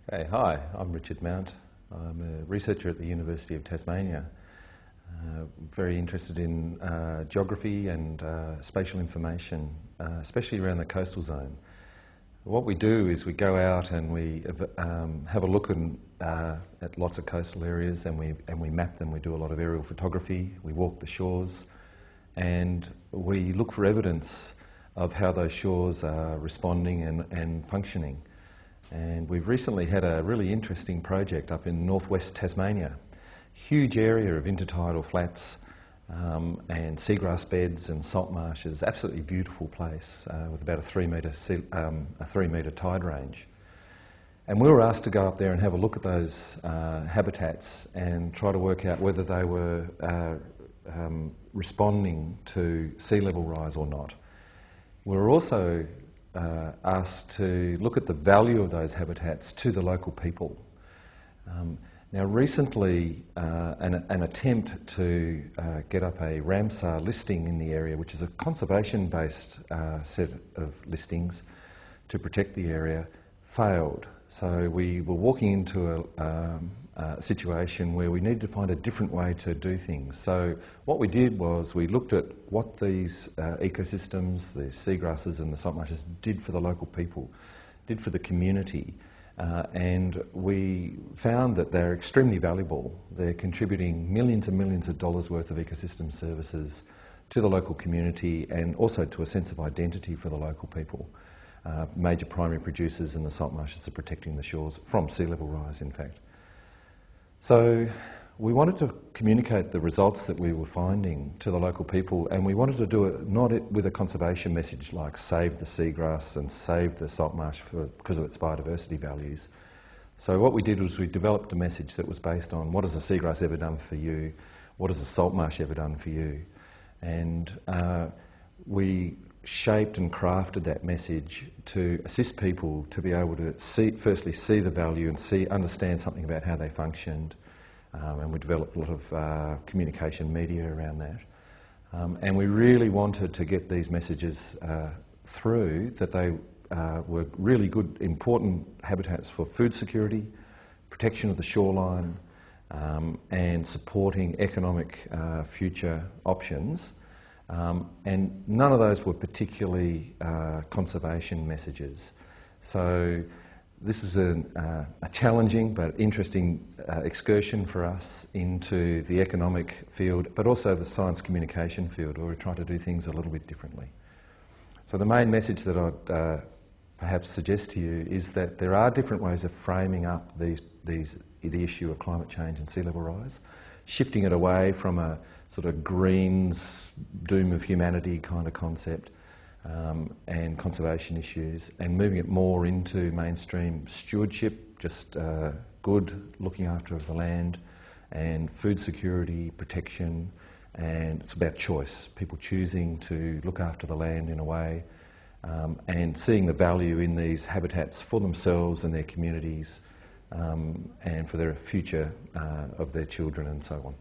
Hey, hi, I'm Richard Mount. I'm a researcher at the University of Tasmania. Very interested in geography and spatial information, especially around the coastal zone. What we do is we go out and we have a look at lots of coastal areas, and we map them. We do a lot of aerial photography, we walk the shores, and we look for evidence of how those shores are responding and functioning. And we've recently had a really interesting project up in northwest Tasmania. Huge area of intertidal flats and seagrass beds and salt marshes. Absolutely beautiful place with about a 3 metre tide range. And we were asked to go up there and have a look at those habitats and try to work out whether they were responding to sea level rise or not. We were also asked to look at the value of those habitats to the local people. Now recently an attempt to get up a Ramsar listing in the area, which is a conservation based set of listings to protect the area, failed. So we were walking into a situation where we needed to find a different way to do things. So what we did was we looked at what these ecosystems, the seagrasses and the salt marshes did for the local people, did for the community, and we found that they're extremely valuable. They're contributing millions and millions of dollars worth of ecosystem services to the local community and also to a sense of identity for the local people. Major primary producers in the salt marshes are protecting the shores from sea level rise, in fact. So we wanted to communicate the results that we were finding to the local people, and we wanted to do it not with a conservation message like save the seagrass and save the salt marsh because of its biodiversity values. So what we did was we developed a message that was based on what has the seagrass ever done for you, what has the salt marsh ever done for you, and we shaped and crafted that message to assist people to be able to firstly see the value and understand something about how they functioned, and we developed a lot of communication media around that. And we really wanted to get these messages through that they were really good, important habitats for food security, protection of the shoreline, and supporting economic future options. And none of those were particularly conservation messages. So this is a challenging but interesting excursion for us into the economic field, but also the science communication field, where we're trying to do things a little bit differently. So the main message that I'd perhaps suggest to you is that there are different ways of framing up the issue of climate change and sea level rise, shifting it away from a sort of Greens doom of humanity kind of concept and conservation issues, and moving it more into mainstream stewardship, just good looking after of the land and food security, protection, and it's about choice, people choosing to look after the land in a way and seeing the value in these habitats for themselves and their communities and for the future of their children and so on.